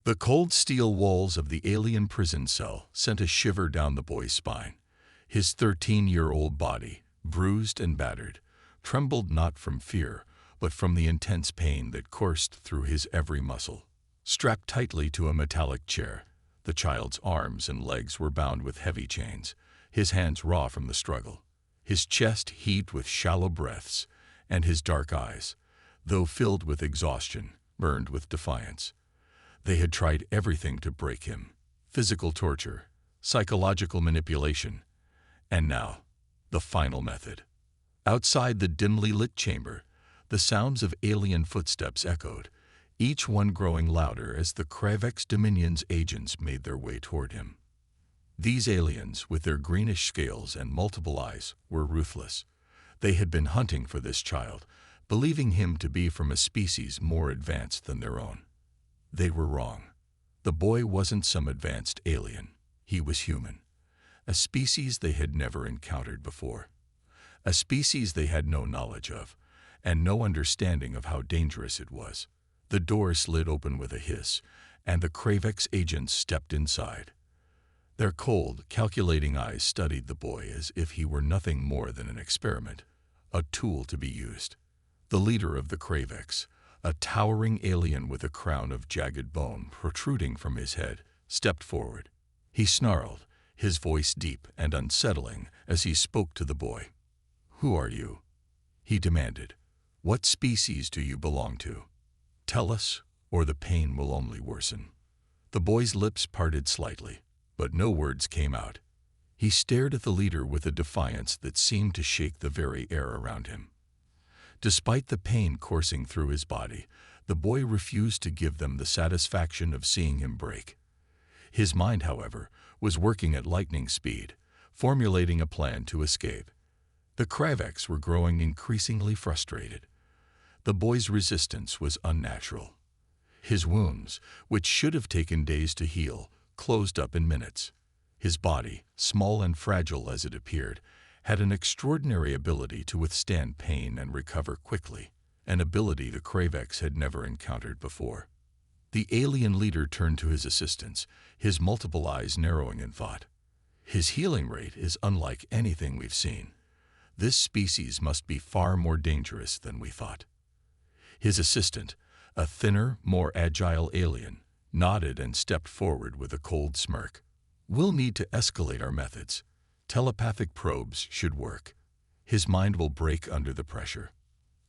The cold steel walls of the alien prison cell sent a shiver down the boy's spine. His 13-year-old body, bruised and battered, trembled not from fear, but from the intense pain that coursed through his every muscle. Strapped tightly to a metallic chair, the child's arms and legs were bound with heavy chains, his hands raw from the struggle. His chest heaved with shallow breaths, and his dark eyes, though filled with exhaustion, burned with defiance. They had tried everything to break him: physical torture, psychological manipulation, and now, the final method. Outside the dimly lit chamber, the sounds of alien footsteps echoed, each one growing louder as the Kravex Dominion's agents made their way toward him. These aliens, with their greenish scales and multiple eyes, were ruthless. They had been hunting for this child, believing him to be from a species more advanced than their own. They were wrong. The boy wasn't some advanced alien. He was human. A species they had never encountered before. A species they had no knowledge of, and no understanding of how dangerous it was. The door slid open with a hiss, and the Kravex agents stepped inside. Their cold, calculating eyes studied the boy as if he were nothing more than an experiment, a tool to be used. The leader of the Kravex, a towering alien with a crown of jagged bone protruding from his head, stepped forward. He snarled, his voice deep and unsettling as he spoke to the boy. "Who are you?" he demanded. "What species do you belong to? Tell us, or the pain will only worsen." The boy's lips parted slightly, but no words came out. He stared at the leader with a defiance that seemed to shake the very air around him. Despite the pain coursing through his body, the boy refused to give them the satisfaction of seeing him break. His mind, however, was working at lightning speed, formulating a plan to escape. The Kravex were growing increasingly frustrated. The boy's resistance was unnatural. His wounds, which should have taken days to heal, closed up in minutes. His body, small and fragile as it appeared, had an extraordinary ability to withstand pain and recover quickly, an ability the Kravex had never encountered before. The alien leader turned to his assistants, his multiple eyes narrowing in thought. "His healing rate is unlike anything we've seen. This species must be far more dangerous than we thought." His assistant, a thinner, more agile alien, nodded and stepped forward with a cold smirk. "We'll need to escalate our methods. Telepathic probes should work. His mind will break under the pressure."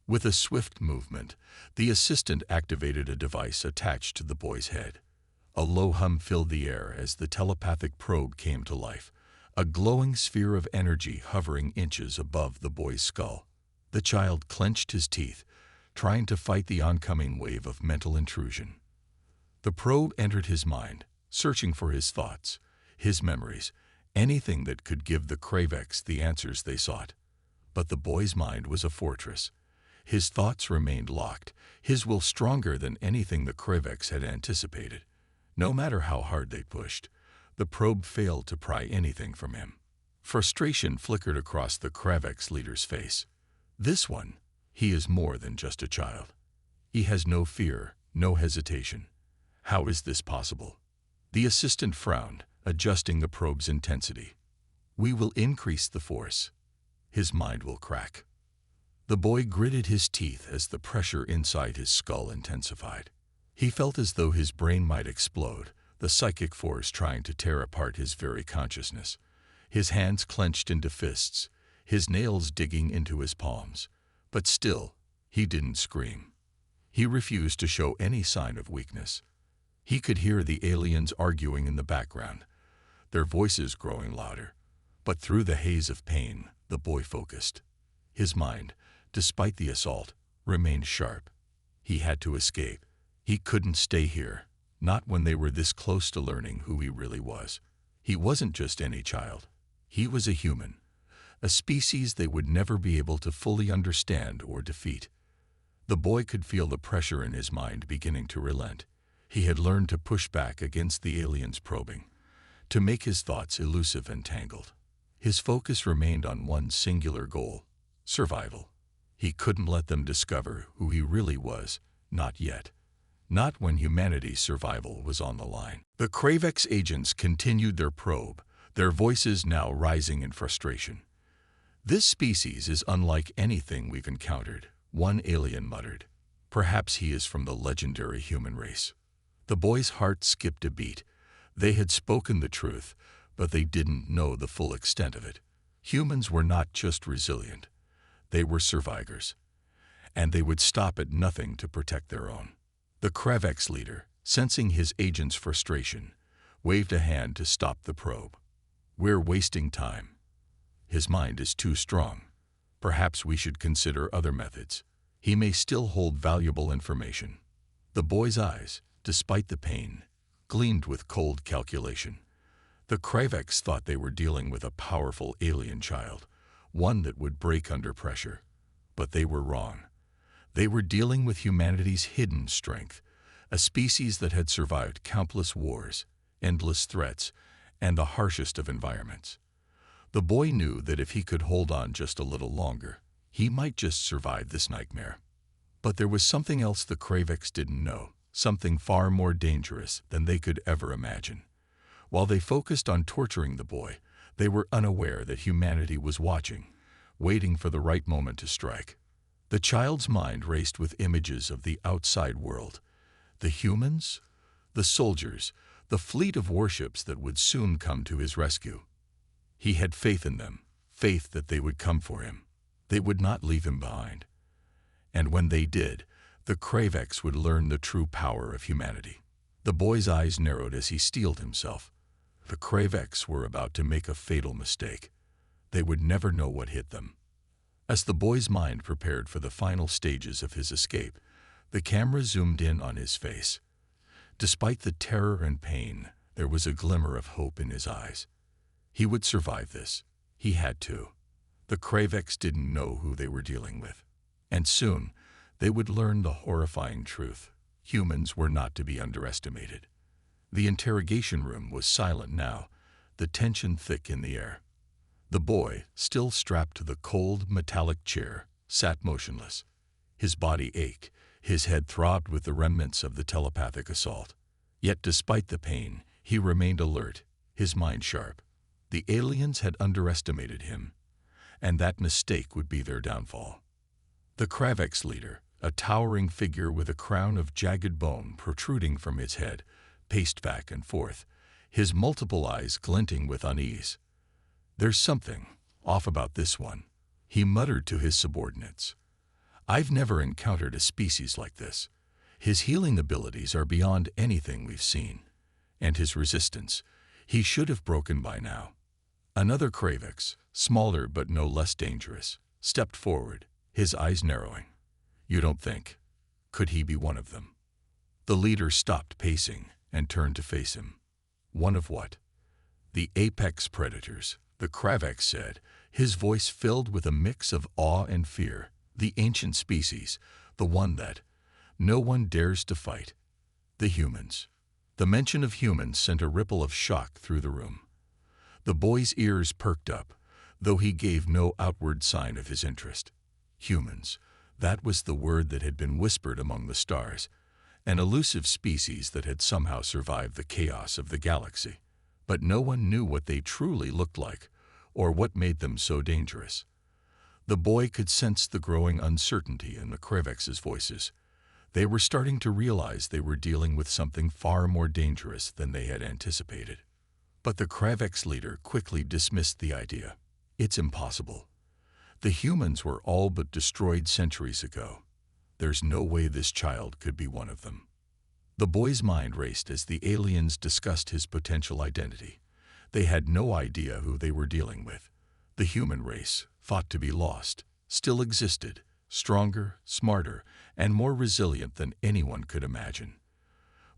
With a swift movement, the assistant activated a device attached to the boy's head. A low hum filled the air as the telepathic probe came to life, a glowing sphere of energy hovering inches above the boy's skull. The child clenched his teeth, trying to fight the oncoming wave of mental intrusion. The probe entered his mind, searching for his thoughts, his memories, anything that could give the Kravex the answers they sought. But the boy's mind was a fortress. His thoughts remained locked, his will stronger than anything the Kravex had anticipated. No matter how hard they pushed, the probe failed to pry anything from him. Frustration flickered across the Kravex leader's face. This one, he is more than just a child. He has no fear, no hesitation. How is this possible? The assistant frowned, adjusting the probe's intensity. "We will increase the force. His mind will crack." The boy gritted his teeth as the pressure inside his skull intensified. He felt as though his brain might explode, the psychic force trying to tear apart his very consciousness. His hands clenched into fists, his nails digging into his palms. But still, he didn't scream. He refused to show any sign of weakness. He could hear the aliens arguing in the background, their voices growing louder. But through the haze of pain, the boy focused. His mind, despite the assault, remained sharp. He had to escape. He couldn't stay here, not when they were this close to learning who he really was. He wasn't just any child. He was a human, a species they would never be able to fully understand or defeat. The boy could feel the pressure in his mind beginning to relent. He had learned to push back against the aliens' probing, to make his thoughts elusive and tangled. His focus remained on one singular goal: survival. He couldn't let them discover who he really was, not yet. not when humanity's survival was on the line. The Kravex agents continued their probe, their voices now rising in frustration. "This species is unlike anything we've encountered," one alien muttered. "Perhaps he is from the legendary human race." The boy's heart skipped a beat. They had spoken the truth, but they didn't know the full extent of it. Humans were not just resilient. They were survivors, and they would stop at nothing to protect their own. The Kravex leader, sensing his agent's frustration, waved a hand to stop the probe. "We're wasting time. His mind is too strong. Perhaps we should consider other methods. He may still hold valuable information." The boy's eyes, despite the pain, gleamed with cold calculation. The Kravex thought they were dealing with a powerful alien child, one that would break under pressure. But they were wrong. They were dealing with humanity's hidden strength, a species that had survived countless wars, endless threats, and the harshest of environments. The boy knew that if he could hold on just a little longer, he might just survive this nightmare. But there was something else the Kravex didn't know, something far more dangerous than they could ever imagine. While they focused on torturing the boy, they were unaware that humanity was watching, waiting for the right moment to strike. The child's mind raced with images of the outside world. The humans, the soldiers, the fleet of warships that would soon come to his rescue. He had faith in them, faith that they would come for him. They would not leave him behind. And when they did, the Kravex would learn the true power of humanity. The boy's eyes narrowed as he steeled himself. The Kravex were about to make a fatal mistake. They would never know what hit them. As the boy's mind prepared for the final stages of his escape, the camera zoomed in on his face. Despite the terror and pain, there was a glimmer of hope in his eyes. He would survive this. He had to. The Kravex didn't know who they were dealing with. And soon, they would learn the horrifying truth. Humans were not to be underestimated. The interrogation room was silent now, the tension thick in the air. The boy, still strapped to the cold, metallic chair, sat motionless. His body ached, his head throbbed with the remnants of the telepathic assault. Yet despite the pain, he remained alert, his mind sharp. The aliens had underestimated him, and that mistake would be their downfall. The Kravex leader, a towering figure with a crown of jagged bone protruding from his head, paced back and forth, his multiple eyes glinting with unease. "There's something off about this one," he muttered to his subordinates. "I've never encountered a species like this. His healing abilities are beyond anything we've seen. And his resistance, he should have broken by now." Another Kravex, smaller but no less dangerous, stepped forward, his eyes narrowing. "You don't think? Could he be one of them?" The leader stopped pacing and turned to face him. "One of what?" "The apex predators," the Kravex said, his voice filled with a mix of awe and fear. "The ancient species, the one that no one dares to fight. The humans." The mention of humans sent a ripple of shock through the room. The boy's ears perked up, though he gave no outward sign of his interest. Humans, that was the word that had been whispered among the stars, an elusive species that had somehow survived the chaos of the galaxy. But no one knew what they truly looked like, or what made them so dangerous. The boy could sense the growing uncertainty in the Kravex's voices. They were starting to realize they were dealing with something far more dangerous than they had anticipated. But the Kravex leader quickly dismissed the idea. "It's impossible. The humans were all but destroyed centuries ago. There's no way this child could be one of them." The boy's mind raced as the aliens discussed his potential identity. They had no idea who they were dealing with. The human race, thought to be lost, still existed, stronger, smarter, and more resilient than anyone could imagine.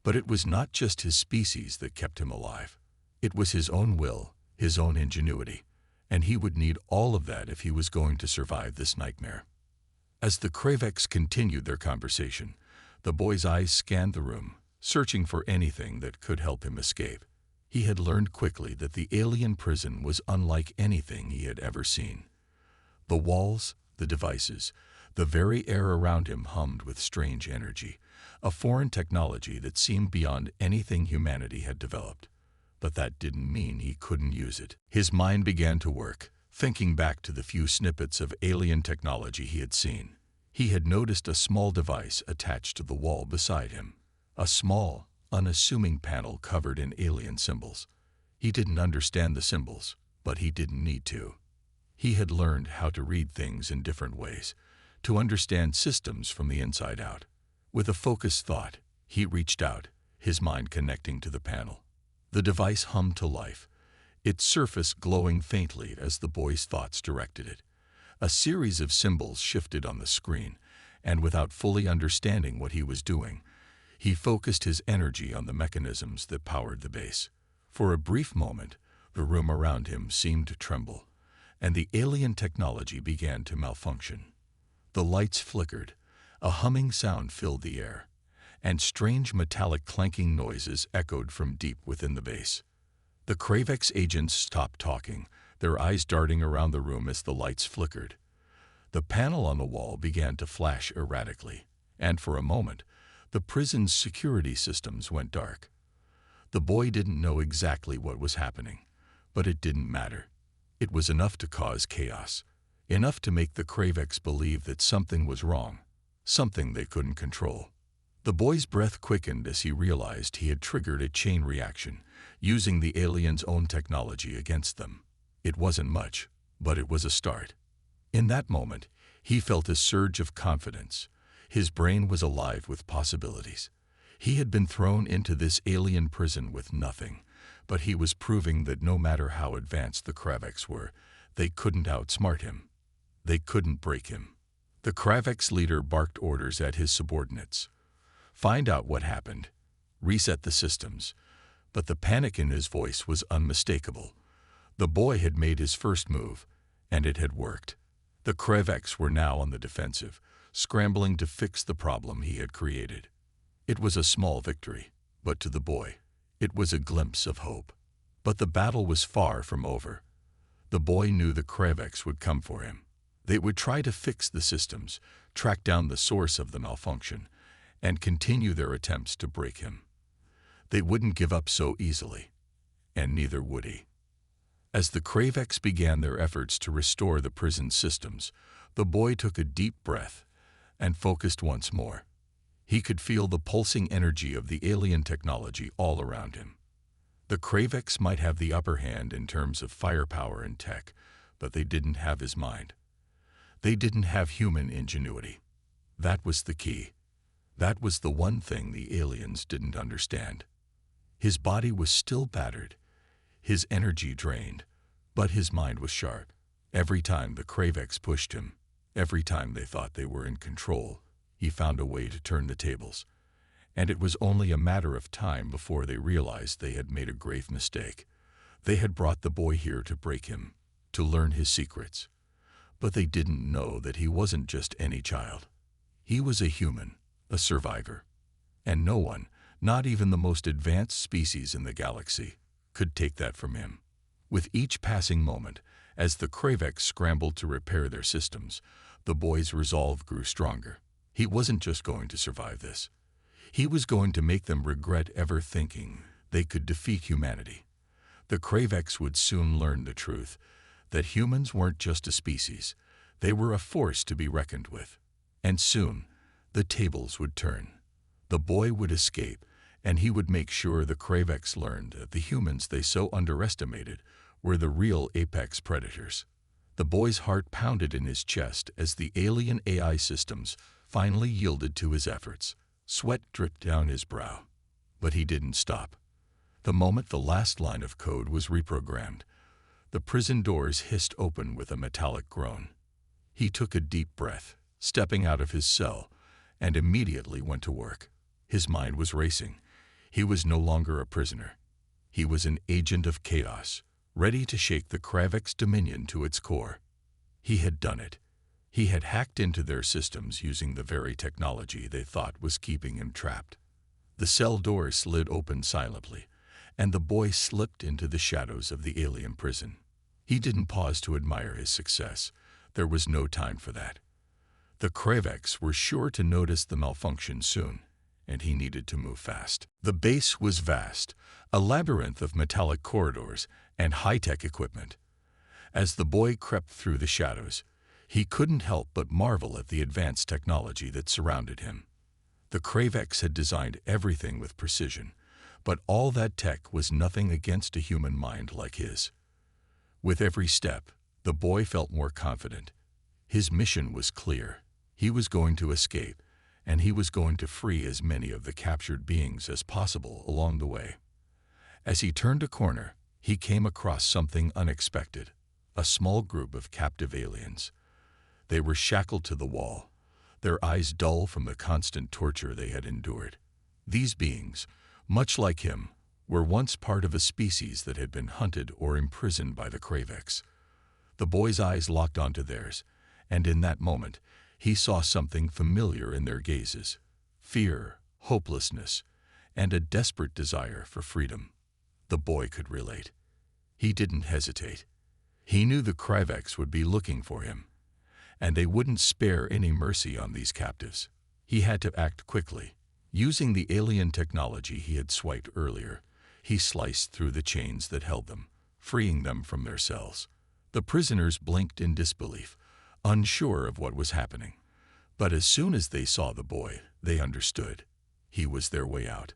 But it was not just his species that kept him alive. It was his own will, his own ingenuity, and he would need all of that if he was going to survive this nightmare. As the Kravex continued their conversation, the boy's eyes scanned the room, searching for anything that could help him escape. He had learned quickly that the alien prison was unlike anything he had ever seen. The walls, the devices, the very air around him hummed with strange energy, a foreign technology that seemed beyond anything humanity had developed. But that didn't mean he couldn't use it. His mind began to work, thinking back to the few snippets of alien technology he had seen. He had noticed a small device attached to the wall beside him, a small, unassuming panel covered in alien symbols. He didn't understand the symbols, but he didn't need to. He had learned how to read things in different ways, to understand systems from the inside out. With a focused thought, he reached out, his mind connecting to the panel. The device hummed to life, its surface glowing faintly as the boy's thoughts directed it. A series of symbols shifted on the screen, and without fully understanding what he was doing, he focused his energy on the mechanisms that powered the base. For a brief moment, the room around him seemed to tremble, and the alien technology began to malfunction. The lights flickered, a humming sound filled the air, and strange metallic clanking noises echoed from deep within the base. The Kravex agents stopped talking, their eyes darting around the room as the lights flickered. The panel on the wall began to flash erratically, and for a moment, the prison's security systems went dark. The boy didn't know exactly what was happening, but it didn't matter. It was enough to cause chaos, enough to make the Kravex believe that something was wrong, something they couldn't control. The boy's breath quickened as he realized he had triggered a chain reaction, using the aliens' own technology against them. It wasn't much, but it was a start. In that moment, he felt a surge of confidence. His brain was alive with possibilities. He had been thrown into this alien prison with nothing, but he was proving that no matter how advanced the Kravex were, they couldn't outsmart him. They couldn't break him. The Kravex leader barked orders at his subordinates. Find out what happened. Reset the systems. But the panic in his voice was unmistakable. The boy had made his first move, and it had worked. The Kravex were now on the defensive, scrambling to fix the problem he had created. It was a small victory, but to the boy, it was a glimpse of hope. But the battle was far from over. The boy knew the Kravex would come for him. They would try to fix the systems, track down the source of the malfunction, and continue their attempts to break him. They wouldn't give up so easily, and neither would he. As the Kravex began their efforts to restore the prison systems, the boy took a deep breath and focused once more. He could feel the pulsing energy of the alien technology all around him. The Kravex might have the upper hand in terms of firepower and tech, but they didn't have his mind. They didn't have human ingenuity. That was the key. That was the one thing the aliens didn't understand. His body was still battered, his energy drained, but his mind was sharp. Every time the Kravex pushed him, every time they thought they were in control, he found a way to turn the tables. And it was only a matter of time before they realized they had made a grave mistake. They had brought the boy here to break him, to learn his secrets. But they didn't know that he wasn't just any child. He was a human, a survivor. And no one, not even the most advanced species in the galaxy, could take that from him. With each passing moment, as the Kravex scrambled to repair their systems, the boy's resolve grew stronger. He wasn't just going to survive this. He was going to make them regret ever thinking they could defeat humanity. The Kravex would soon learn the truth, that humans weren't just a species. They were a force to be reckoned with. And soon, the tables would turn. The boy would escape, and he would make sure the Kravex learned that the humans they so underestimated were the real apex predators. The boy's heart pounded in his chest as the alien AI systems finally yielded to his efforts. Sweat dripped down his brow. But he didn't stop. The moment the last line of code was reprogrammed, the prison doors hissed open with a metallic groan. He took a deep breath, stepping out of his cell, and immediately went to work. His mind was racing. He was no longer a prisoner. He was an agent of chaos, ready to shake the Kravex dominion to its core. He had done it. He had hacked into their systems using the very technology they thought was keeping him trapped. The cell door slid open silently, and the boy slipped into the shadows of the alien prison. He didn't pause to admire his success. There was no time for that. The Kravex were sure to notice the malfunction soon, and he needed to move fast. The base was vast, a labyrinth of metallic corridors and high-tech equipment. As the boy crept through the shadows, he couldn't help but marvel at the advanced technology that surrounded him. The Kravex had designed everything with precision, but all that tech was nothing against a human mind like his. With every step, the boy felt more confident. His mission was clear. He was going to escape, and he was going to free as many of the captured beings as possible along the way. As he turned a corner, he came across something unexpected, a small group of captive aliens. They were shackled to the wall, their eyes dull from the constant torture they had endured. These beings, much like him, were once part of a species that had been hunted or imprisoned by the Kravex. The boy's eyes locked onto theirs, and in that moment, he saw something familiar in their gazes: fear, hopelessness, and a desperate desire for freedom. The boy could relate. He didn't hesitate. He knew the Kravex would be looking for him, and they wouldn't spare any mercy on these captives. He had to act quickly. Using the alien technology he had swiped earlier, he sliced through the chains that held them, freeing them from their cells. The prisoners blinked in disbelief, unsure of what was happening. But as soon as they saw the boy, they understood. He was their way out.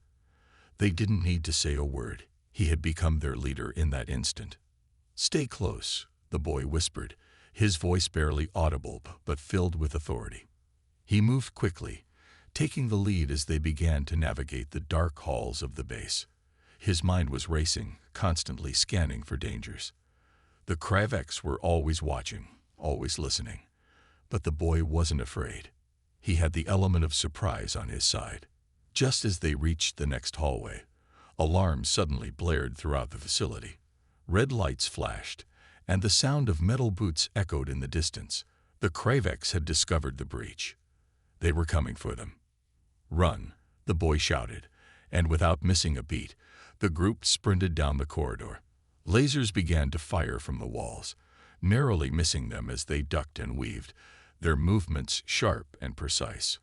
They didn't need to say a word. He had become their leader in that instant. "Stay close," the boy whispered, his voice barely audible but filled with authority. He moved quickly, taking the lead as they began to navigate the dark halls of the base. His mind was racing, constantly scanning for dangers. The Kravex were always watching, always listening. But the boy wasn't afraid. He had the element of surprise on his side. Just as they reached the next hallway, alarms suddenly blared throughout the facility. Red lights flashed, and the sound of metal boots echoed in the distance. The Kravex had discovered the breach. They were coming for them. "Run," the boy shouted, and without missing a beat, the group sprinted down the corridor. Lasers began to fire from the walls, narrowly missing them as they ducked and weaved, their movements sharp and precise.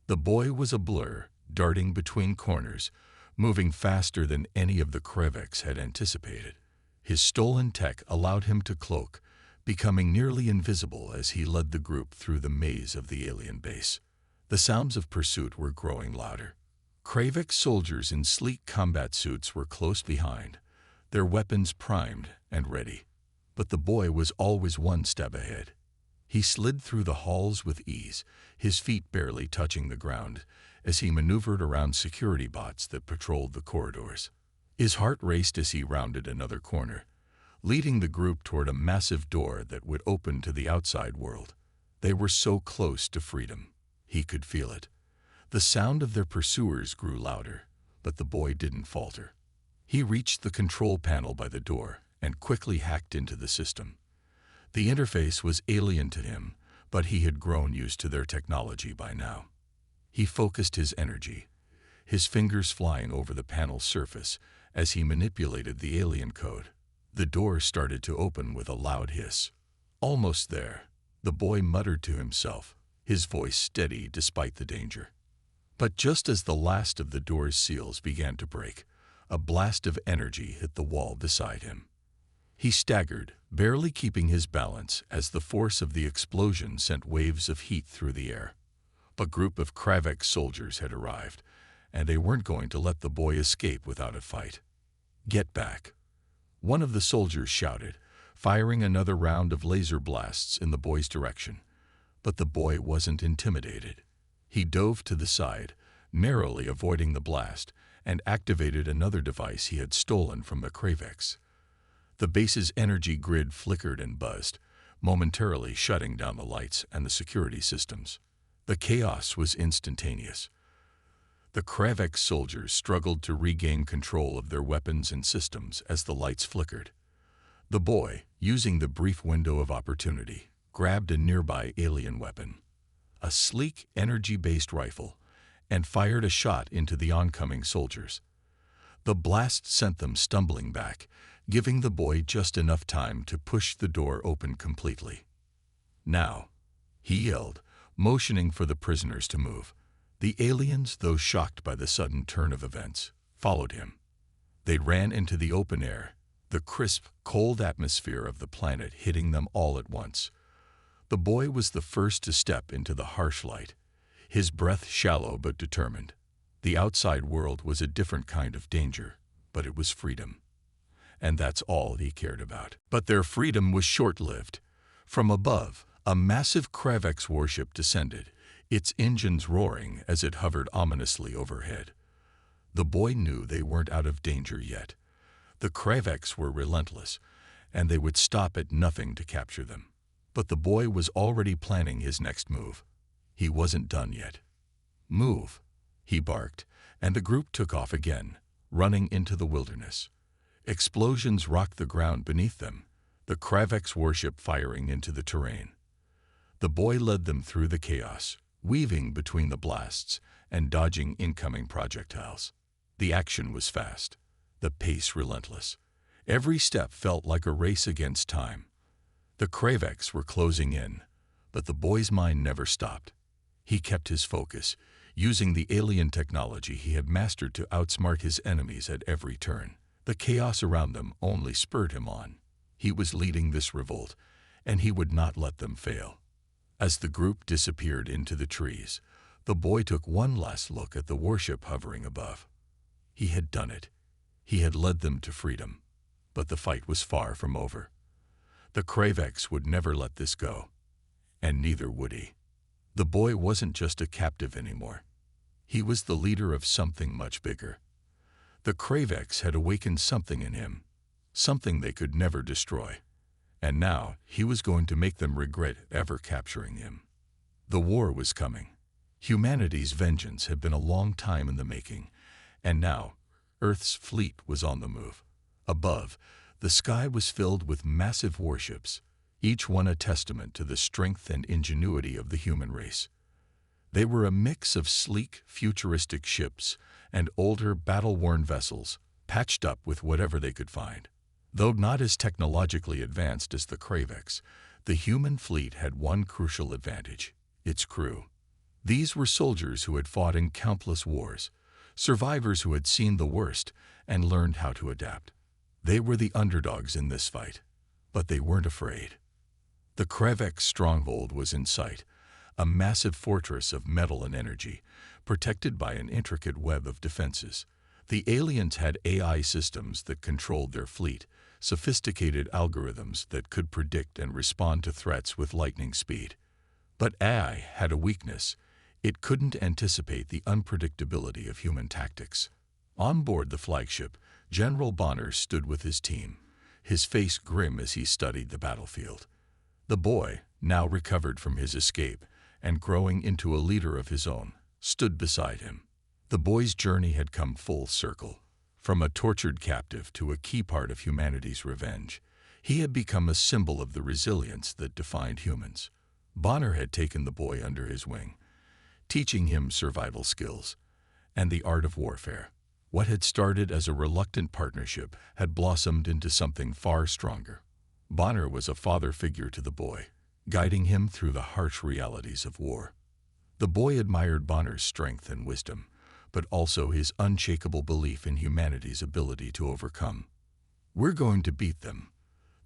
The boy was a blur, darting between corners, moving faster than any of the Kravex had anticipated. His stolen tech allowed him to cloak, becoming nearly invisible as he led the group through the maze of the alien base. The sounds of pursuit were growing louder. Kravex soldiers in sleek combat suits were close behind, their weapons primed and ready. But the boy was always one step ahead. He slid through the halls with ease, his feet barely touching the ground, as he maneuvered around security bots that patrolled the corridors. His heart raced as he rounded another corner, leading the group toward a massive door that would open to the outside world. They were so close to freedom. He could feel it. The sound of their pursuers grew louder, but the boy didn't falter. He reached the control panel by the door and quickly hacked into the system. The interface was alien to him, but he had grown used to their technology by now. He focused his energy, his fingers flying over the panel's surface as he manipulated the alien code. The door started to open with a loud hiss. "Almost there," the boy muttered to himself, his voice steady despite the danger. But just as the last of the door's seals began to break, a blast of energy hit the wall beside him. He staggered, barely keeping his balance as the force of the explosion sent waves of heat through the air. A group of Kravex soldiers had arrived, and they weren't going to let the boy escape without a fight. "Get back," one of the soldiers shouted, firing another round of laser blasts in the boy's direction. But the boy wasn't intimidated. He dove to the side, narrowly avoiding the blast, and activated another device he had stolen from the Kravex. The base's energy grid flickered and buzzed, momentarily shutting down the lights and the security systems. The chaos was instantaneous. The Kravex soldiers struggled to regain control of their weapons and systems as the lights flickered. The boy, using the brief window of opportunity, grabbed a nearby alien weapon, a sleek, energy-based rifle, and fired a shot into the oncoming soldiers. The blast sent them stumbling back, giving the boy just enough time to push the door open completely. "Now," he yelled, motioning for the prisoners to move. The aliens, though shocked by the sudden turn of events, followed him. They ran into the open air, the crisp, cold atmosphere of the planet hitting them all at once. The boy was the first to step into the harsh light, his breath shallow but determined. The outside world was a different kind of danger, but it was freedom. And that's all he cared about. But their freedom was short-lived. From above, a massive Kravex warship descended, its engines roaring as it hovered ominously overhead. The boy knew they weren't out of danger yet. The Kravex were relentless, and they would stop at nothing to capture them. But the boy was already planning his next move. He wasn't done yet. "Move," he barked, and the group took off again, running into the wilderness. Explosions rocked the ground beneath them, the Kravex warship firing into the terrain. The boy led them through the chaos, weaving between the blasts and dodging incoming projectiles. The action was fast, the pace relentless. Every step felt like a race against time. The Kravex were closing in, but the boy's mind never stopped. He kept his focus, using the alien technology he had mastered to outsmart his enemies at every turn. The chaos around them only spurred him on. He was leading this revolt, and he would not let them fail. As the group disappeared into the trees, the boy took one last look at the warship hovering above. He had done it. He had led them to freedom. But the fight was far from over. The Kravex would never let this go, and neither would he. The boy wasn't just a captive anymore. He was the leader of something much bigger. The Kravex had awakened something in him, something they could never destroy. And now he was going to make them regret ever capturing him. The war was coming. Humanity's vengeance had been a long time in the making, and now Earth's fleet was on the move. Above, the sky was filled with massive warships, each one a testament to the strength and ingenuity of the human race. They were a mix of sleek, futuristic ships and older, battle-worn vessels, patched up with whatever they could find. Though not as technologically advanced as the Kravex, the human fleet had one crucial advantage: its crew. These were soldiers who had fought in countless wars, survivors who had seen the worst and learned how to adapt. They were the underdogs in this fight, but they weren't afraid. The Kravex stronghold was in sight, a massive fortress of metal and energy, protected by an intricate web of defenses. The aliens had AI systems that controlled their fleet, sophisticated algorithms that could predict and respond to threats with lightning speed. But AI had a weakness. It couldn't anticipate the unpredictability of human tactics. On board the flagship, General Bonner stood with his team, his face grim as he studied the battlefield. The boy, now recovered from his escape and growing into a leader of his own, stood beside him. The boy's journey had come full circle. From a tortured captive to a key part of humanity's revenge, he had become a symbol of the resilience that defined humans. Bonner had taken the boy under his wing, teaching him survival skills and the art of warfare. What had started as a reluctant partnership had blossomed into something far stronger. Bonner was a father figure to the boy, guiding him through the harsh realities of war. The boy admired Bonner's strength and wisdom, but also his unshakable belief in humanity's ability to overcome. "We're going to beat them,"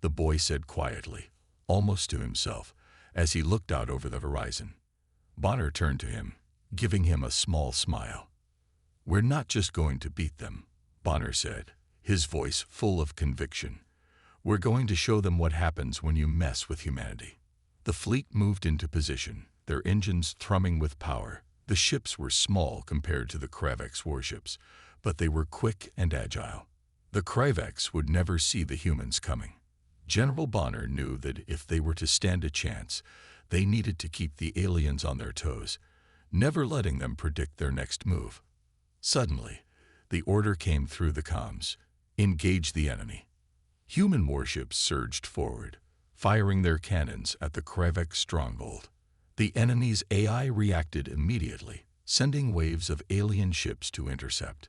the boy said quietly, almost to himself, as he looked out over the horizon. Bonner turned to him, giving him a small smile. "We're not just going to beat them," Bonner said, his voice full of conviction. "We're going to show them what happens when you mess with humanity." The fleet moved into position, their engines thrumming with power. The ships were small compared to the Kravex warships, but they were quick and agile. The Kravex would never see the humans coming. General Bonner knew that if they were to stand a chance, they needed to keep the aliens on their toes, never letting them predict their next move. Suddenly, the order came through the comms: engage the enemy. Human warships surged forward, firing their cannons at the Kravex stronghold. The enemy's AI reacted immediately, sending waves of alien ships to intercept.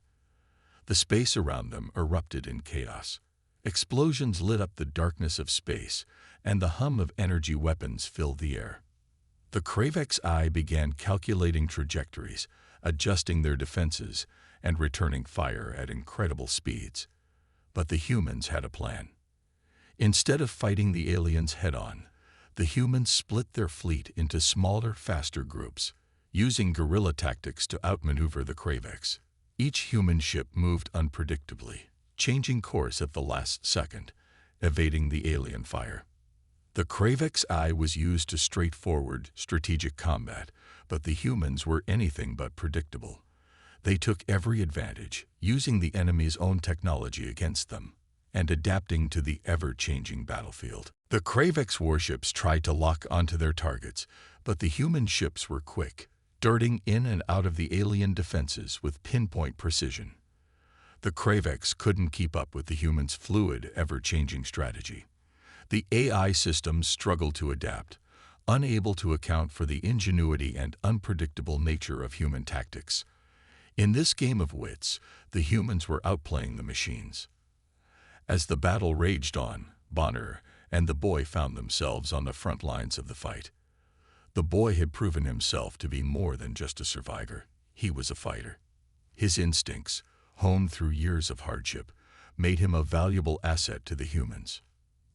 The space around them erupted in chaos. Explosions lit up the darkness of space, and the hum of energy weapons filled the air. The Kravex eye began calculating trajectories, adjusting their defenses and returning fire at incredible speeds. But the humans had a plan. Instead of fighting the aliens head-on, the humans split their fleet into smaller, faster groups, using guerrilla tactics to outmaneuver the Kravex. Each human ship moved unpredictably, changing course at the last second, evading the alien fire. The Kravex eye was used to straightforward, strategic combat, but the humans were anything but predictable. They took every advantage, using the enemy's own technology against them, and adapting to the ever-changing battlefield. The Kravex warships tried to lock onto their targets, but the human ships were quick, darting in and out of the alien defenses with pinpoint precision. The Kravex couldn't keep up with the humans' fluid, ever-changing strategy. The AI systems struggled to adapt, unable to account for the ingenuity and unpredictable nature of human tactics. In this game of wits, the humans were outplaying the machines. As the battle raged on, Bonner and the boy found themselves on the front lines of the fight. The boy had proven himself to be more than just a survivor. He was a fighter. His instincts, honed through years of hardship, made him a valuable asset to the humans.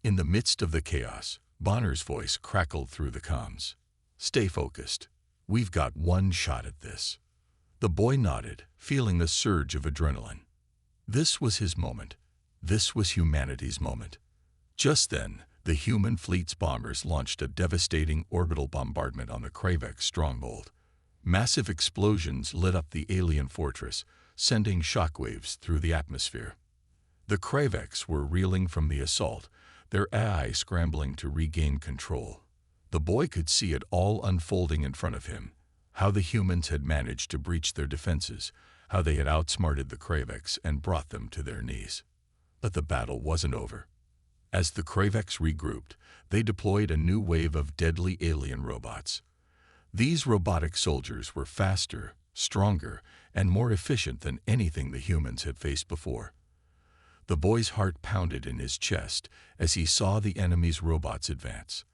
In the midst of the chaos, Bonner's voice crackled through the comms. "Stay focused. We've got one shot at this." The boy nodded, feeling a surge of adrenaline. This was his moment. This was humanity's moment. Just then, the human fleet's bombers launched a devastating orbital bombardment on the Kravex stronghold. Massive explosions lit up the alien fortress, sending shockwaves through the atmosphere. The Kravex were reeling from the assault, their AI scrambling to regain control. The boy could see it all unfolding in front of him, how the humans had managed to breach their defenses, how they had outsmarted the Kravex and brought them to their knees. But the battle wasn't over. As the Kravex regrouped, they deployed a new wave of deadly alien robots. These robotic soldiers were faster, stronger, and more efficient than anything the humans had faced before. The boy's heart pounded in his chest as he saw the enemy's robots advance.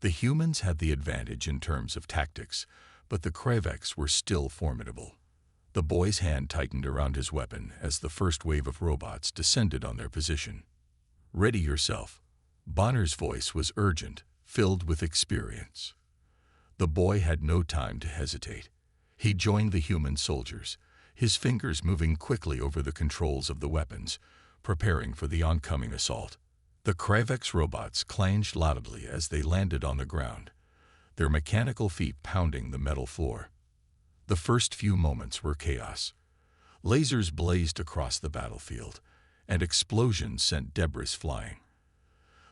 The humans had the advantage in terms of tactics, but the Kravex were still formidable. The boy's hand tightened around his weapon as the first wave of robots descended on their position. "Ready yourself." Bonner's voice was urgent, filled with experience. The boy had no time to hesitate. He joined the human soldiers, his fingers moving quickly over the controls of the weapons, preparing for the oncoming assault. The Kravex robots clanged loudly as they landed on the ground, their mechanical feet pounding the metal floor. The first few moments were chaos. Lasers blazed across the battlefield, and explosions sent debris flying.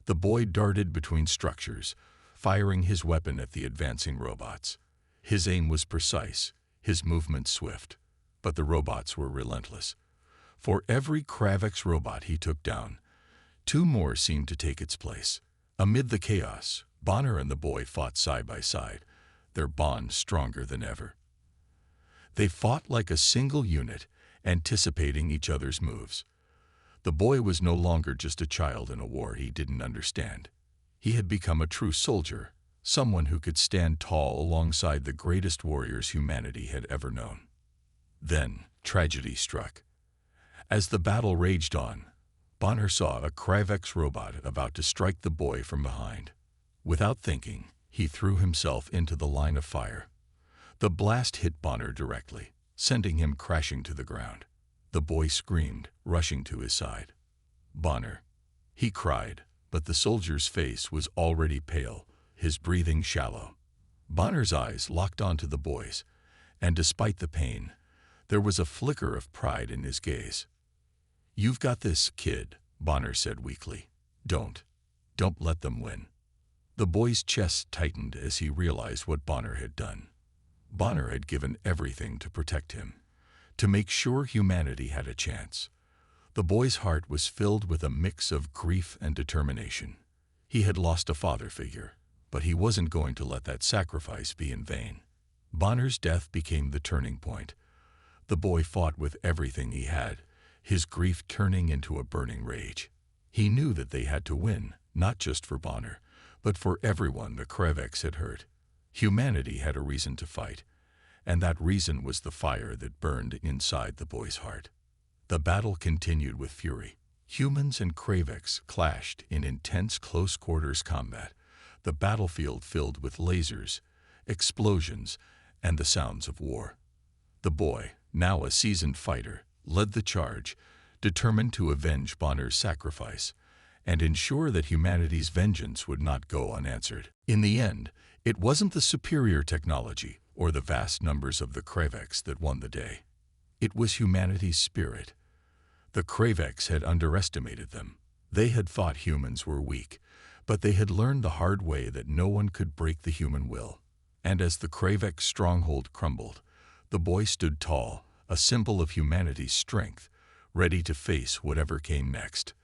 The boy darted between structures, firing his weapon at the advancing robots. His aim was precise, his movements swift, but the robots were relentless. For every Kravex robot he took down, two more seemed to take its place. Amid the chaos, Bonner and the boy fought side by side, their bond stronger than ever. They fought like a single unit, anticipating each other's moves. The boy was no longer just a child in a war he didn't understand. He had become a true soldier, someone who could stand tall alongside the greatest warriors humanity had ever known. Then, tragedy struck. As the battle raged on, Bonner saw a Kravex robot about to strike the boy from behind. Without thinking, he threw himself into the line of fire. The blast hit Bonner directly, sending him crashing to the ground. The boy screamed, rushing to his side. "Bonner!" He cried, but the soldier's face was already pale, his breathing shallow. Bonner's eyes locked onto the boy's, and despite the pain, there was a flicker of pride in his gaze. "You've got this, kid," Bonner said weakly. Don't let them win." The boy's chest tightened as he realized what Bonner had done. Bonner had given everything to protect him, to make sure humanity had a chance. The boy's heart was filled with a mix of grief and determination. He had lost a father figure, but he wasn't going to let that sacrifice be in vain. Bonner's death became the turning point. The boy fought with everything he had, his grief turning into a burning rage. He knew that they had to win, not just for Bonner, but for everyone the Kravex had hurt. Humanity had a reason to fight, and that reason was the fire that burned inside the boy's heart. The battle continued with fury. Humans and Kravex clashed in intense close-quarters combat, the battlefield filled with lasers, explosions, and the sounds of war. The boy, now a seasoned fighter, led the charge, determined to avenge Bonner's sacrifice and ensure that humanity's vengeance would not go unanswered. In the end, it wasn't the superior technology or the vast numbers of the Kravex that won the day. It was humanity's spirit. The Kravex had underestimated them. They had thought humans were weak, but they had learned the hard way that no one could break the human will. And as the Kravex stronghold crumbled, the boy stood tall, a symbol of humanity's strength, ready to face whatever came next.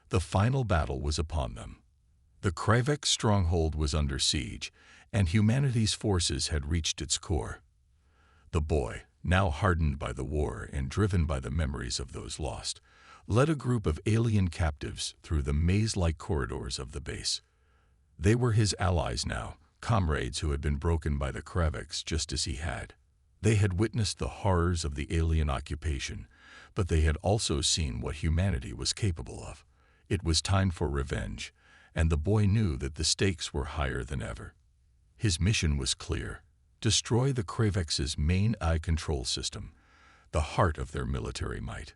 The final battle was upon them. The Kravex stronghold was under siege, and humanity's forces had reached its core. The boy, now hardened by the war and driven by the memories of those lost, led a group of alien captives through the maze-like corridors of the base. They were his allies now, comrades who had been broken by the Kravex just as he had. They had witnessed the horrors of the alien occupation, but they had also seen what humanity was capable of. It was time for revenge, and the boy knew that the stakes were higher than ever. His mission was clear: destroy the Kravex's main eye control system, the heart of their military might.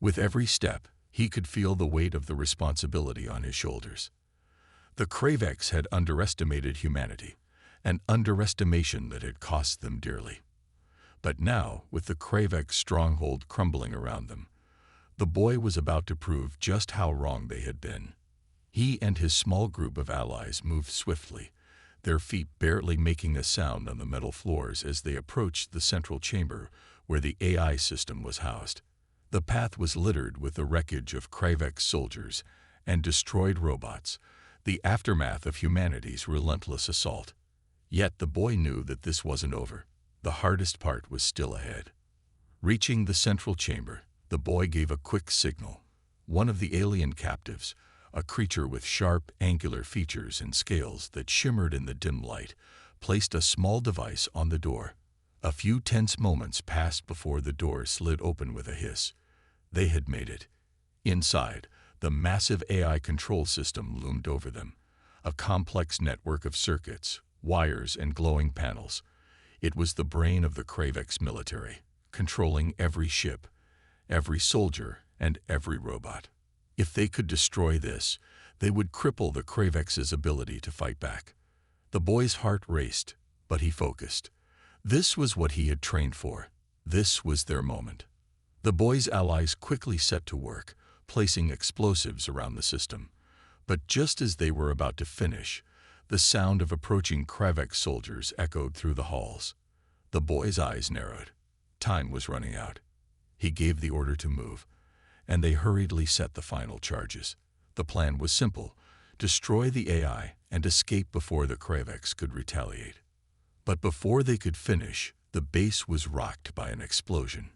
With every step, he could feel the weight of the responsibility on his shoulders. The Kravex had underestimated humanity, an underestimation that had cost them dearly. But now, with the Kravex stronghold crumbling around them, the boy was about to prove just how wrong they had been. He and his small group of allies moved swiftly, their feet barely making a sound on the metal floors as they approached the central chamber where the AI system was housed. The path was littered with the wreckage of Kravex soldiers and destroyed robots, the aftermath of humanity's relentless assault. Yet the boy knew that this wasn't over. The hardest part was still ahead. Reaching the central chamber, the boy gave a quick signal. One of the alien captives, a creature with sharp, angular features and scales that shimmered in the dim light, placed a small device on the door. A few tense moments passed before the door slid open with a hiss. They had made it. Inside, the massive AI control system loomed over them, a complex network of circuits, wires, and glowing panels. It was the brain of the Kravex military, controlling every ship, every soldier, and every robot. If they could destroy this, they would cripple the Kravex's ability to fight back. The boy's heart raced, but he focused. This was what he had trained for. This was their moment. The boy's allies quickly set to work, placing explosives around the system. But just as they were about to finish, the sound of approaching Kravex soldiers echoed through the halls. The boy's eyes narrowed. Time was running out. He gave the order to move, and they hurriedly set the final charges. The plan was simple: destroy the AI and escape before the Kravex could retaliate. But before they could finish, the base was rocked by an explosion.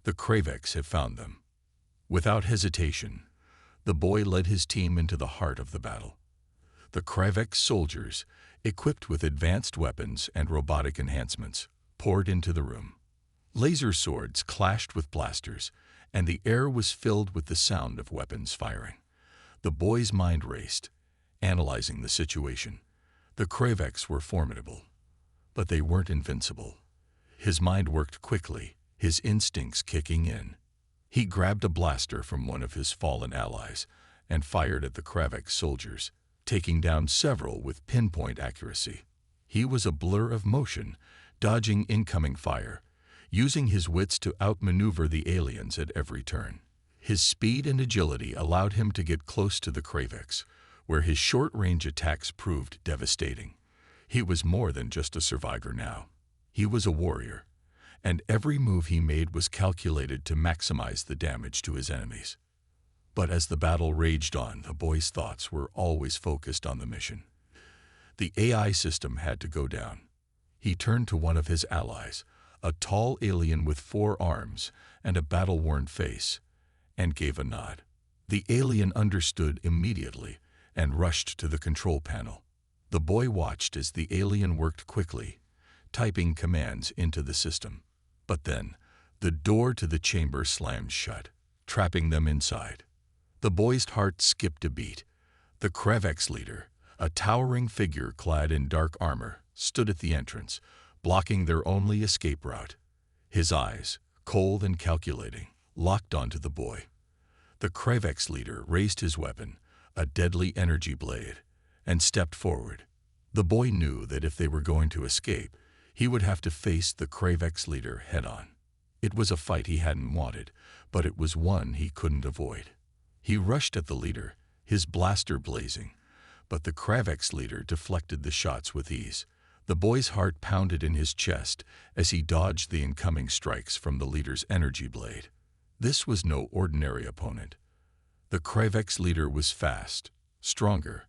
The Kravex had found them. Without hesitation, the boy led his team into the heart of the battle. The Kravex soldiers, equipped with advanced weapons and robotic enhancements, poured into the room. Laser swords clashed with blasters, and the air was filled with the sound of weapons firing. The boy's mind raced, analyzing the situation. The Kravex were formidable, but they weren't invincible. His mind worked quickly, his instincts kicking in. He grabbed a blaster from one of his fallen allies and fired at the Kravex soldiers, taking down several with pinpoint accuracy. He was a blur of motion, dodging incoming fire, using his wits to outmaneuver the aliens at every turn. His speed and agility allowed him to get close to the Kravex, where his short-range attacks proved devastating. He was more than just a survivor now. He was a warrior, and every move he made was calculated to maximize the damage to his enemies. But as the battle raged on, the boy's thoughts were always focused on the mission. The AI system had to go down. He turned to one of his allies, a tall alien with 4 arms and a battle-worn face, and gave a nod. The alien understood immediately and rushed to the control panel. The boy watched as the alien worked quickly, typing commands into the system. But then, the door to the chamber slammed shut, trapping them inside. The boy's heart skipped a beat. The Kravex leader, a towering figure clad in dark armor, stood at the entrance, blocking their only escape route. His eyes, cold and calculating, locked onto the boy. The Kravex leader raised his weapon, a deadly energy blade, and stepped forward. The boy knew that if they were going to escape, he would have to face the Kravex leader head-on. It was a fight he hadn't wanted, but it was one he couldn't avoid. He rushed at the leader, his blaster blazing, but the Kravex leader deflected the shots with ease. The boy's heart pounded in his chest as he dodged the incoming strikes from the leader's energy blade. This was no ordinary opponent. The Kravex leader was fast, stronger,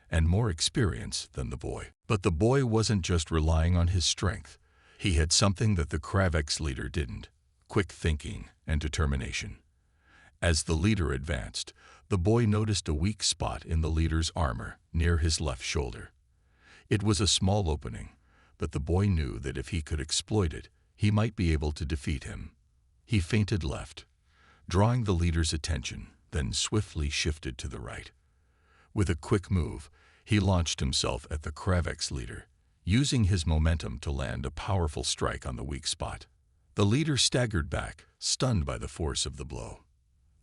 and more experienced than the boy. But the boy wasn't just relying on his strength. He had something that the Kravex leader didn't: quick thinking and determination. As the leader advanced, the boy noticed a weak spot in the leader's armor near his left shoulder. It was a small opening, but the boy knew that if he could exploit it, he might be able to defeat him. He feinted left, drawing the leader's attention, then swiftly shifted to the right. With a quick move, he launched himself at the Kravex leader, using his momentum to land a powerful strike on the weak spot. The leader staggered back, stunned by the force of the blow.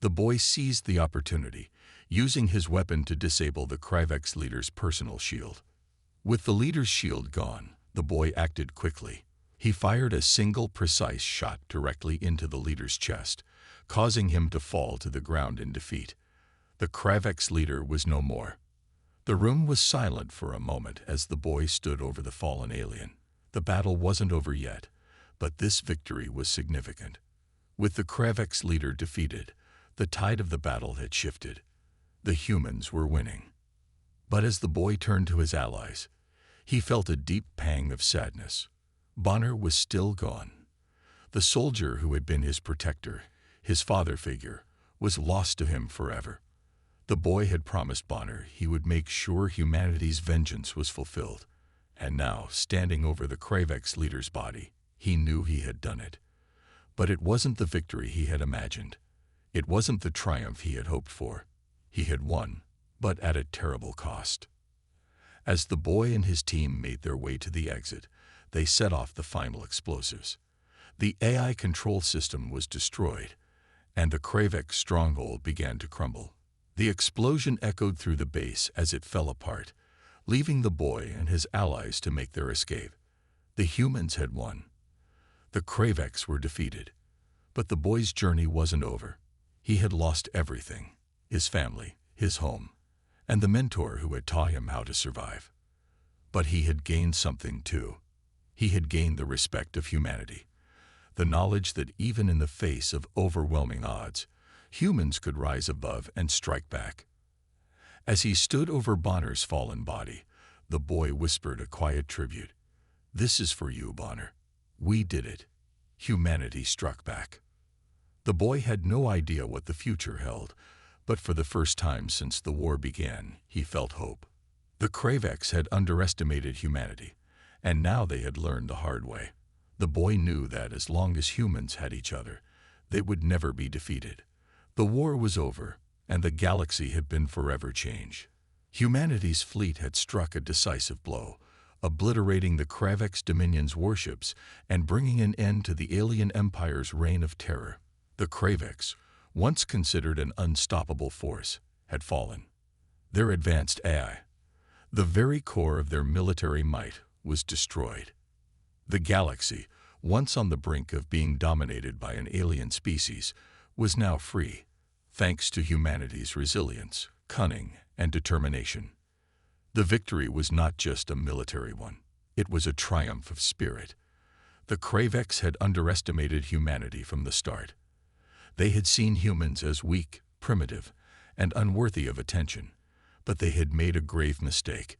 The boy seized the opportunity, using his weapon to disable the Kravex leader's personal shield. With the leader's shield gone, the boy acted quickly. He fired a single precise shot directly into the leader's chest, causing him to fall to the ground in defeat. The Kravex leader was no more. The room was silent for a moment as the boy stood over the fallen alien. The battle wasn't over yet, but this victory was significant. With the Kravex leader defeated, the tide of the battle had shifted. The humans were winning. But as the boy turned to his allies, he felt a deep pang of sadness. Bonner was still gone. The soldier who had been his protector, his father figure, was lost to him forever. The boy had promised Bonner he would make sure humanity's vengeance was fulfilled, and now, standing over the Kravex leader's body, he knew he had done it. But it wasn't the victory he had imagined. It wasn't the triumph he had hoped for. He had won, but at a terrible cost. As the boy and his team made their way to the exit, they set off the final explosives. The AI control system was destroyed, and the Kravex stronghold began to crumble. The explosion echoed through the base as it fell apart, leaving the boy and his allies to make their escape. The humans had won. The Kravex were defeated. But the boy's journey wasn't over. He had lost everything: his family, his home, and the mentor who had taught him how to survive. But he had gained something too. He had gained the respect of humanity, the knowledge that even in the face of overwhelming odds, humans could rise above and strike back. As he stood over Bonner's fallen body, the boy whispered a quiet tribute. "This is for you, Bonner. We did it. Humanity struck back." The boy had no idea what the future held, but for the first time since the war began, he felt hope. The Kravex had underestimated humanity, and now they had learned the hard way. The boy knew that as long as humans had each other, they would never be defeated. The war was over, and the galaxy had been forever changed. Humanity's fleet had struck a decisive blow, obliterating the Kravex Dominion's warships and bringing an end to the alien empire's reign of terror. The Kravex, once considered an unstoppable force, had fallen. Their advanced AI, the very core of their military might, was destroyed. The galaxy, once on the brink of being dominated by an alien species, was now free, thanks to humanity's resilience, cunning, and determination. The victory was not just a military one. It was a triumph of spirit. The Kravex had underestimated humanity from the start. They had seen humans as weak, primitive, and unworthy of attention, but they had made a grave mistake.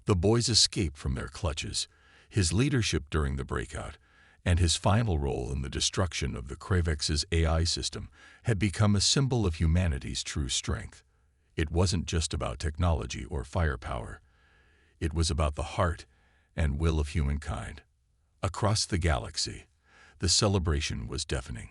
The boy's escape from their clutches, his leadership during the breakout, and his final role in the destruction of the Kravex's AI system had become a symbol of humanity's true strength. It wasn't just about technology or firepower. It was about the heart and will of humankind. Across the galaxy, the celebration was deafening.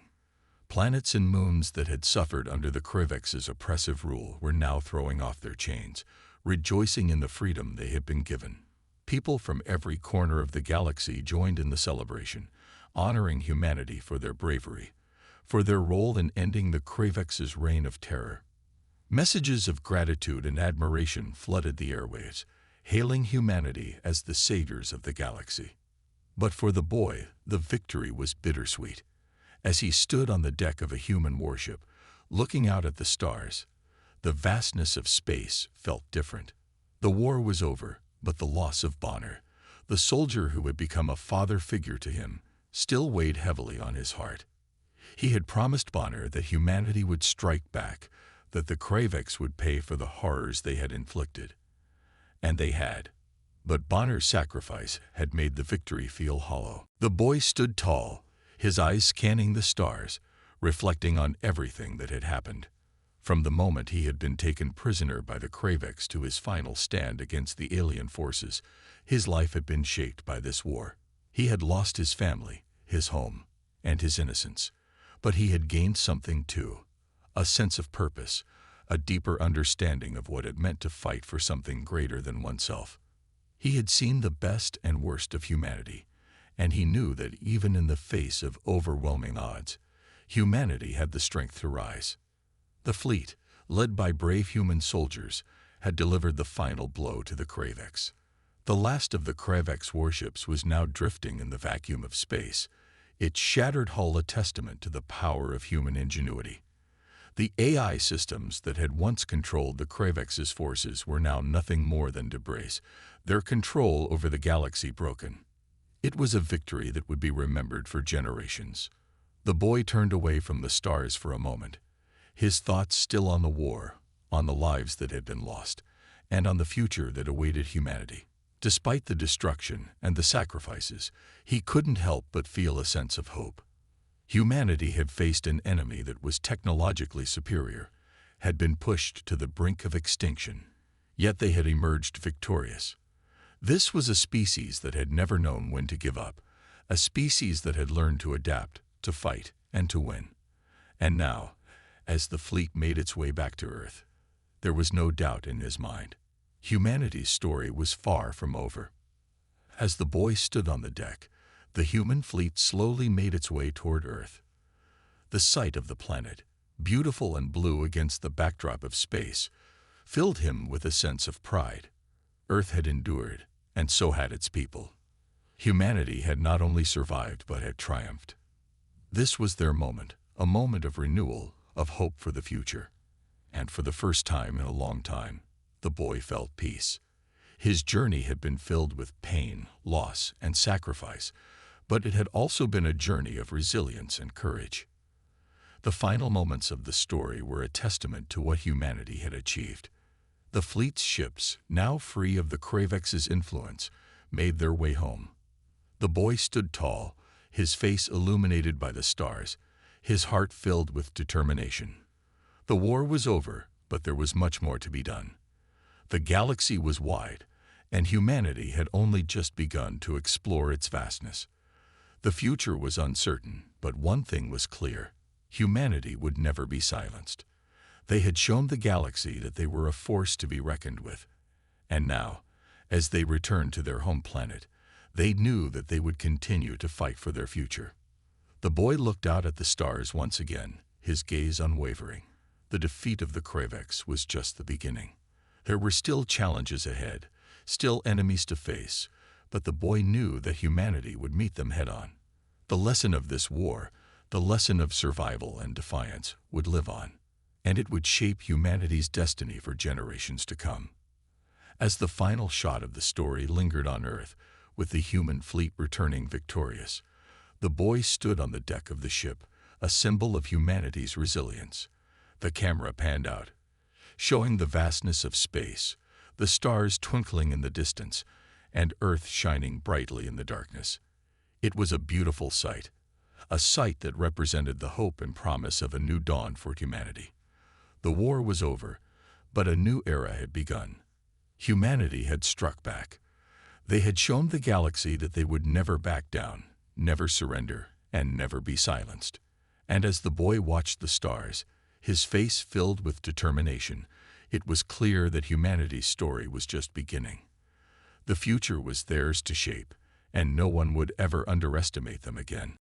Planets and moons that had suffered under the Krivex's oppressive rule were now throwing off their chains, rejoicing in the freedom they had been given. People from every corner of the galaxy joined in the celebration, honoring humanity for their bravery, for their role in ending the Krivex's reign of terror. Messages of gratitude and admiration flooded the airwaves, hailing humanity as the saviors of the galaxy. But for the boy, the victory was bittersweet. As he stood on the deck of a human warship, looking out at the stars, the vastness of space felt different. The war was over, but the loss of Bonner, the soldier who had become a father figure to him, still weighed heavily on his heart. He had promised Bonner that humanity would strike back, that the Kravex would pay for the horrors they had inflicted. And they had. But Bonner's sacrifice had made the victory feel hollow. The boy stood tall, his eyes scanning the stars, reflecting on everything that had happened. From the moment he had been taken prisoner by the Kravex to his final stand against the alien forces, his life had been shaped by this war. He had lost his family, his home, and his innocence. But he had gained something too, a sense of purpose, a deeper understanding of what it meant to fight for something greater than oneself. He had seen the best and worst of humanity, and he knew that even in the face of overwhelming odds, humanity had the strength to rise. The fleet, led by brave human soldiers, had delivered the final blow to the Kravex. The last of the Kravex warships was now drifting in the vacuum of space, its shattered hull a testament to the power of human ingenuity. The AI systems that had once controlled the Kravex's forces were now nothing more than debris, their control over the galaxy broken. It was a victory that would be remembered for generations. The boy turned away from the stars for a moment, his thoughts still on the war, on the lives that had been lost, and on the future that awaited humanity. Despite the destruction and the sacrifices, he couldn't help but feel a sense of hope. Humanity had faced an enemy that was technologically superior, had been pushed to the brink of extinction, yet they had emerged victorious. This was a species that had never known when to give up, a species that had learned to adapt, to fight, and to win. And now, as the fleet made its way back to Earth, there was no doubt in his mind. Humanity's story was far from over. As the boy stood on the deck, the human fleet slowly made its way toward Earth. The sight of the planet, beautiful and blue against the backdrop of space, filled him with a sense of pride. Earth had endured, and so had its people. Humanity had not only survived but had triumphed. This was their moment, a moment of renewal, of hope for the future. And for the first time in a long time, the boy felt peace. His journey had been filled with pain, loss, and sacrifice, but it had also been a journey of resilience and courage. The final moments of the story were a testament to what humanity had achieved. The fleet's ships, now free of the Kravex's influence, made their way home. The boy stood tall, his face illuminated by the stars, his heart filled with determination. The war was over, but there was much more to be done. The galaxy was wide, and humanity had only just begun to explore its vastness. The future was uncertain, but one thing was clear: humanity would never be silenced. They had shown the galaxy that they were a force to be reckoned with. And now, as they returned to their home planet, they knew that they would continue to fight for their future. The boy looked out at the stars once again, his gaze unwavering. The defeat of the Kravex was just the beginning. There were still challenges ahead, still enemies to face, but the boy knew that humanity would meet them head-on. The lesson of this war, the lesson of survival and defiance, would live on, and it would shape humanity's destiny for generations to come. As the final shot of the story lingered on Earth, with the human fleet returning victorious, the boy stood on the deck of the ship, a symbol of humanity's resilience. The camera panned out, showing the vastness of space, the stars twinkling in the distance, and Earth shining brightly in the darkness. It was a beautiful sight, a sight that represented the hope and promise of a new dawn for humanity. The war was over, but a new era had begun. Humanity had struck back. They had shown the galaxy that they would never back down, never surrender, and never be silenced. And as the boy watched the stars, his face filled with determination, it was clear that humanity's story was just beginning. The future was theirs to shape, and no one would ever underestimate them again.